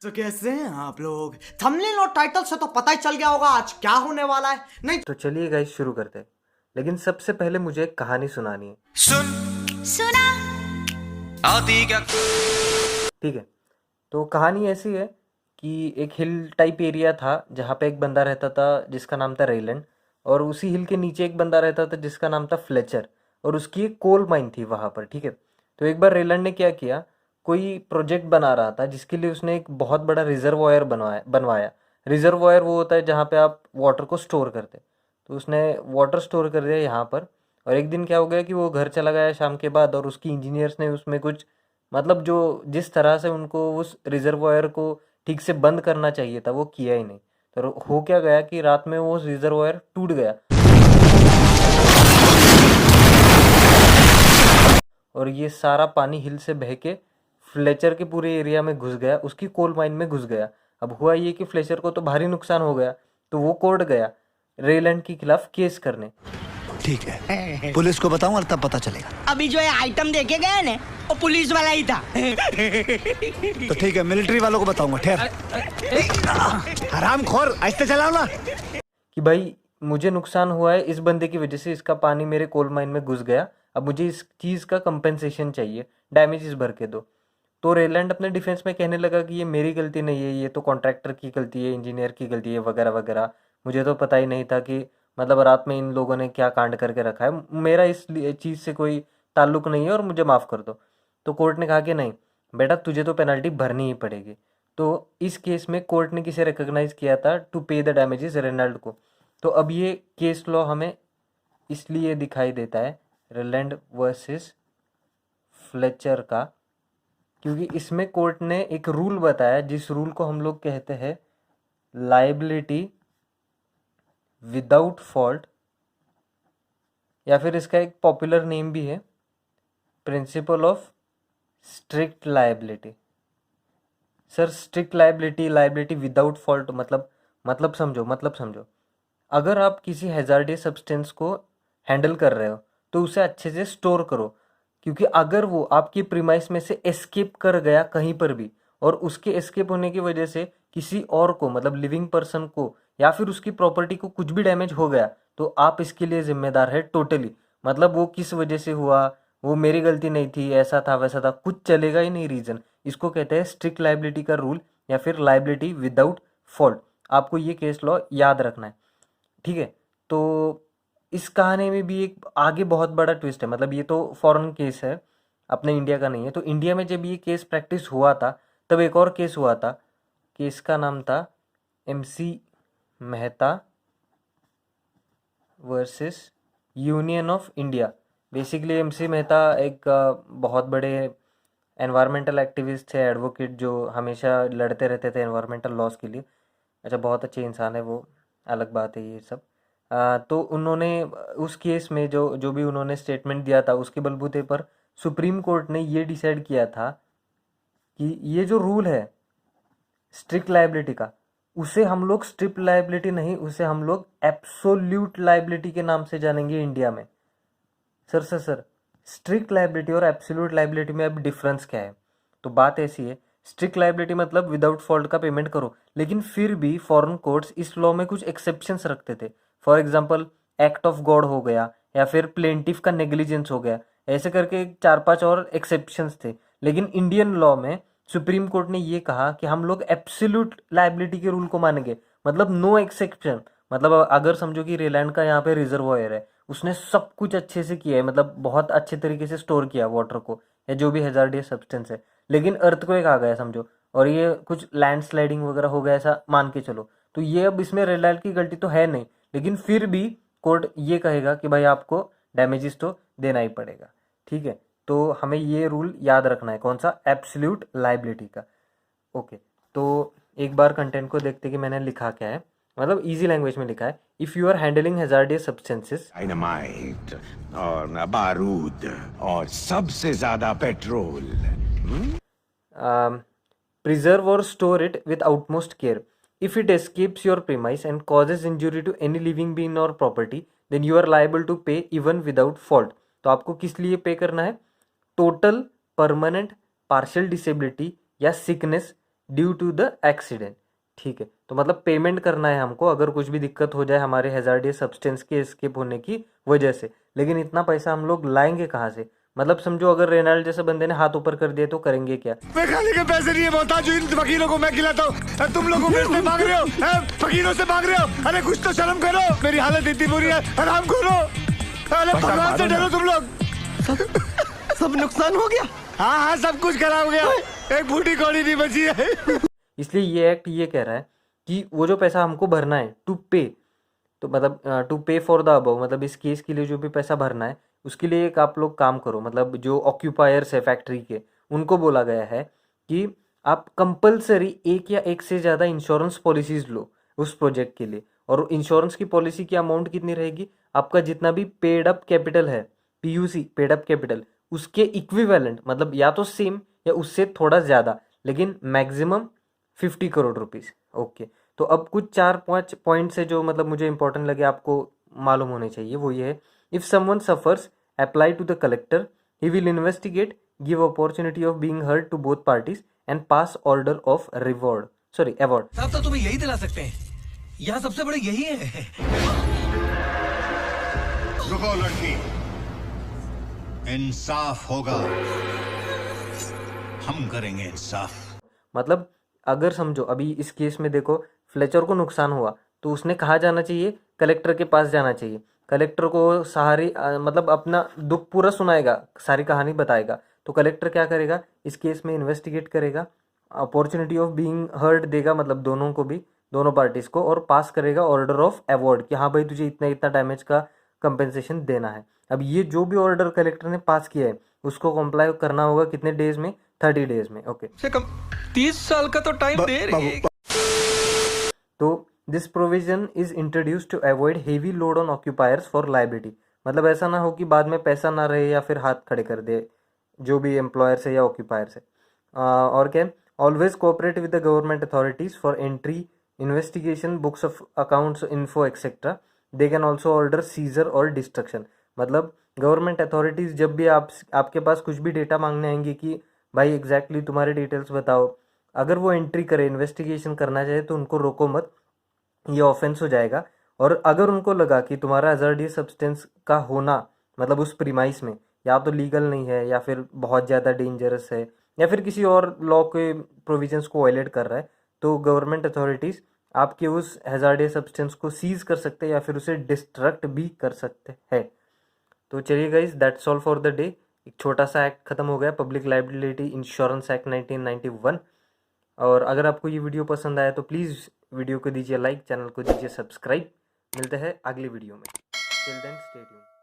तो कैसे हैं आप लोग? थंबनेल और टाइटल से तो पता ही चल गया होगा आज क्या होने वाला है। नहीं तो चलिए गाइस शुरू करते हैं। लेकिन सबसे पहले मुझे एक कहानी सुनानी है। सुना आती क्या। ठीक है, तो कहानी ऐसी है कि एक हिल टाइप एरिया था जहाँ पे एक बंदा रहता था जिसका नाम था रेलैंड, और उसी हिल के नीचे एक बंदा रहता था जिसका नाम था फ्लेचर, और उसकी एक कोल माइन थी वहाँ पर। ठीक है, तो एक बार रेलैंड ने क्या किया, कोई प्रोजेक्ट बना रहा था जिसके लिए उसने एक बहुत बड़ा रिजर्वॉयर बनवाया। रिजर्वॉयर वो होता है जहाँ पे आप वाटर को स्टोर करते, तो उसने वाटर स्टोर कर दिया यहाँ पर। और एक दिन क्या हो गया कि वो घर चला गया शाम के बाद, और उसकी इंजीनियर्स ने उसमें कुछ मतलब जो जिस तरह से उनको उस रिजर्वॉयर को ठीक से बंद करना चाहिए था वो किया ही नहीं। तो हो क्या गया कि रात में वो रिजर्वॉयर टूट गया, और ये सारा पानी हिल से बह के फ्लेचर के पूरे एरिया में घुस गया, उसकी कोल माइन में घुस गया। अब हुआ ये कि फ्लेचर को तो भारी नुकसान हो गया, तो वो कोर्ट गया रेलैंड के खिलाफ केस करने। ठीक है, पुलिस को बताऊं और तब पता चलेगा। अभी जो ये आइटम देखे गए ना वो पुलिस वाला ही था। तो ठीक है, मिलिट्री वालों को बताऊंगा। ठहर, हरामखोर, ऐसे चलाओ ना। कि भाई मुझे नुकसान हुआ है इस बंदे की वजह से, इसका पानी मेरे कोल माइन में घुस गया, अब मुझे इस चीज़ का कंपेंसेशन चाहिए, डैमेजेस भर के दो। तो रेलैंड अपने डिफेंस में कहने लगा कि ये मेरी गलती नहीं है, ये तो कॉन्ट्रैक्टर की गलती है, इंजीनियर की गलती है, वगैरह वगैरह। मुझे तो पता ही नहीं था कि मतलब रात में इन लोगों ने क्या कांड करके रखा है, मेरा इस चीज़ से कोई ताल्लुक नहीं है और मुझे माफ़ कर दो। तो कोर्ट ने कहा कि नहीं बेटा, तुझे तो पेनल्टी भरनी ही पड़ेगी। तो इस केस में कोर्ट ने किसे रिकॉग्नाइज किया था टू पे द डैमेजेस, रेनल्ड को। तो अब ये केस लॉ हमें इसलिए दिखाई देता है रेलैंड वर्सेस फ्लेचर का, क्योंकि इसमें कोर्ट ने एक रूल बताया जिस रूल को हम लोग कहते हैं लाइबिलिटी विदाउट फॉल्ट, या फिर इसका एक पॉपुलर नेम भी है principle of strict liability. Sir strict liability, liability without fault मतलब समझो। अगर आप किसी हैजार्डियस सब्सटेंस को हैंडल कर रहे हो तो उसे अच्छे से स्टोर करो, क्योंकि अगर वो आपकी प्रीमाइस में से एस्केप कर गया कहीं पर भी, और उसके एस्केप होने की वजह से किसी और को मतलब लिविंग पर्सन को या फिर उसकी प्रॉपर्टी को कुछ भी डैमेज हो गया, तो आप इसके लिए जिम्मेदार है टोटली। मतलब वो किस वजह से हुआ, वो मेरी गलती नहीं थी, ऐसा था वैसा था, कुछ चलेगा ही नहीं रीज़न। इसको कहते हैं स्ट्रिक्ट लाइबिलिटी का रूल या फिर लाइबिलिटी विदाउट फॉल्ट। आपको ये केस लॉ याद रखना है, ठीक है। तो इस कहानी में भी एक आगे बहुत बड़ा ट्विस्ट है, मतलब ये तो फॉरेन केस है, अपने इंडिया का नहीं है। तो इंडिया में जब ये केस प्रैक्टिस हुआ था तब एक और केस हुआ था, केस का नाम था MC Mehta versus union of India. Basically MC Mehta एक बहुत बड़े एनवायरमेंटल एक्टिविस्ट थे, एडवोकेट, जो हमेशा लड़ते रहते थे एनवायरमेंटल लॉस के लिए। अच्छा, बहुत अच्छे इंसान है वो, अलग बात है ये सब। तो उन्होंने उस केस में जो जो भी उन्होंने स्टेटमेंट दिया था उसके बलबूते पर सुप्रीम कोर्ट ने ये डिसाइड किया था कि ये जो रूल है स्ट्रिक्ट लाइबिलिटी का, उसे हम लोग स्ट्रिक्ट लाइबिलिटी नहीं, उसे हम लोग एब्सोल्यूट लाइबिलिटी के नाम से जानेंगे इंडिया में। सर स्ट्रिक्ट लाइबिलिटी और एब्सोल्यूट लाइबिलिटी में अब डिफरेंस क्या है? तो बात ऐसी है, स्ट्रिक्ट लाइबिलिटी मतलब विदाउट फॉल्ट का पेमेंट करो, लेकिन फिर भी फॉरेन कोर्ट्स इस लॉ में कुछ एक्सेप्शंस रखते थे। For example act of God हो गया, या फिर प्लेंटिफ का नेग्लिजेंस हो गया, ऐसे करके 4-5 और एक्सेप्शंस थे। लेकिन इंडियन लॉ में सुप्रीम कोर्ट ने ये कहा कि हम लोग एब्सोल्यूट लाइबिलिटी के रूल को मानेंगे, मतलब नो एक्सेप्शन। मतलब अगर समझो कि रेलैंड का यहाँ पे रिजर्वॉयर है, उसने सब कुछ अच्छे से किया है, मतलब बहुत अच्छे तरीके से स्टोर किया वाटर को या जो भी हैजार्डियस सब्सटेंस है, लेकिन अर्थक्वेक आ गया समझो, और ये कुछ लैंडस्लाइडिंग वगैरह हो गया ऐसा मान के चलो, तो ये अब इसमें रेलैंड की गलती तो है नहीं, लेकिन फिर भी कोर्ट ये कहेगा कि भाई आपको डैमेजेस तो देना ही पड़ेगा, ठीक है। तो हमें ये रूल याद रखना है, कौन सा? एब्सोल्यूट लाइबिलिटी का। ओके, तो एक बार कंटेंट को देखते कि मैंने लिखा क्या है। मतलब इजी लैंग्वेज में लिखा है, if you are handling hazardous substances, dynamite और बारूद और सबसे ज्यादा petrol, preserve or store it with utmost care. If it escapes your premise and causes injury to any living being or property, then you are liable to pay even without fault. तो आपको किस लिए पे करना है? Total, permanent, partial disability या sickness due to the accident. ठीक है, तो मतलब पेमेंट करना है हमको अगर कुछ भी दिक्कत हो जाए हमारे हैजार्डियस सब्सटेंस के एस्केप होने की वजह से। लेकिन इतना पैसा हम लोग लाएंगे कहाँ से? मतलब समझो अगर रेनाल्ड जैसे बंदे ने हाथ ऊपर कर दिया तो करेंगे क्या? मैं खाने के पैसे नहीं है मोहताज, जो इन वकीलों को मैं खिलाता हूँ। तुम लोगों मेरे से मांग रहे हो, वकीलों से मांग रहे हो। अरे कुछ तो शर्म करो, मेरी हालत इतनी बुरी है, आराम करो। अरे भगवान से डरो तुम लोग। सब नुकसान हो गया। हाँ हाँ, सब कुछ खराब हो गया, एक बूटी कौड़ी नहीं बची है। इसलिए ये एक्ट ये कह रहा है कि वो जो पैसा हमको भरना है टू पे, तो मतलब टू पे फॉर द अबव, मतलब इस केस के लिए जो भी पैसा भरना है उसके लिए एक आप लोग काम करो। मतलब जो ऑक्यूपायर्स है फैक्ट्री के, उनको बोला गया है कि आप कंपलसरी एक या एक से ज़्यादा इंश्योरेंस पॉलिसीज लो उस प्रोजेक्ट के लिए। और इंश्योरेंस की पॉलिसी की अमाउंट कितनी रहेगी? आपका जितना भी पेड अप कैपिटल है, पीयूसी पेड अप कैपिटल, उसके इक्विवेलेंट, मतलब या तो सेम या उससे थोड़ा ज़्यादा, लेकिन मैक्सिमम 50 करोड़ रुपीज़। ओके, तो अब कुछ 4-5 पॉइंट्स है जो मतलब मुझे इंपॉर्टेंट लगे आपको मालूम होने चाहिए। वो ये है, if someone suffers apply to the collector, he will investigate, give opportunity of being heard to both parties and pass order of award. साहब तो तुम्हें यही दिला सकते हैं, यहाँ सबसे बड़े यही है। रुको लड़की, इंसाफ होगा, हम करेंगे इंसाफ। मतलब अगर समझो अभी इस केस में देखो फ्लेचर को नुकसान हुआ तो उसने कहाँ जाना चाहिए? कलेक्टर के पास जाना चाहिए। कलेक्टर को मतलब अपना दुख पूरा सुनाएगा, सारी कहानी बताएगा। तो कलेक्टर क्या करेगा? इस केस में इन्वेस्टिगेट करेगा, अपॉर्चुनिटी ऑफ बीइंग हर्ड देगा, मतलब दोनों को भी, दोनों पार्टीज को, और पास करेगा ऑर्डर ऑफ अवार्ड कि हाँ भाई तुझे इतना इतना डैमेज का कंपेंसेशन देना है। अब ये जो भी ऑर्डर कलेक्टर ने पास किया है उसको कंप्लाई करना होगा कितने डेज में? 30 डेज में। ओके, 30 साल का तो टाइम दे रही है। तो this provision is introduce to avoid heavy load on occupiers for liability. मतलब ऐसा ना हो कि बाद में पैसा ना रहे या फिर हाथ खड़े कर दे जो भी एम्प्लॉयर्स है या ऑक्यूपायर्स है। और क्या, always cooperate with the government authorities for entry, investigation, books of accounts, info etcetera. They can also order seizure or destruction. मतलब गवर्नमेंट अथॉरिटीज़ जब भी आपके पास कुछ भी डेटा मांगने आएंगे कि भाई एग्जैक्टली तुम्हारे डिटेल्स बताओ, अगर वो एंट्री करे, इन्वेस्टिगेशन करना चाहे तो उनको रोको मत, ये ऑफेंस हो जाएगा। और अगर उनको लगा कि तुम्हारा हैजार्डियस सब्सटेंस का होना मतलब उस प्रीमाइस में या तो लीगल नहीं है या फिर बहुत ज़्यादा डेंजरस है या फिर किसी और लॉ के प्रोविजंस को वायलेट कर रहा है, तो गवर्नमेंट अथॉरिटीज़ आपके उस हैजार्डियस सब्सटेंस को सीज कर सकते हैं या फिर उसे डिस्ट्रक्ट भी कर सकते हैं। तो चलिए guys, that's all for the day. एक छोटा सा एक्ट खत्म हो गया, पब्लिक लाइबिलिटी इंश्योरेंस एक्ट 1991। और अगर आपको ये वीडियो पसंद आया तो प्लीज़ वीडियो को दीजिए लाइक, चैनल को दीजिए सब्सक्राइब। मिलते हैं अगली वीडियो में। Till then stay tuned.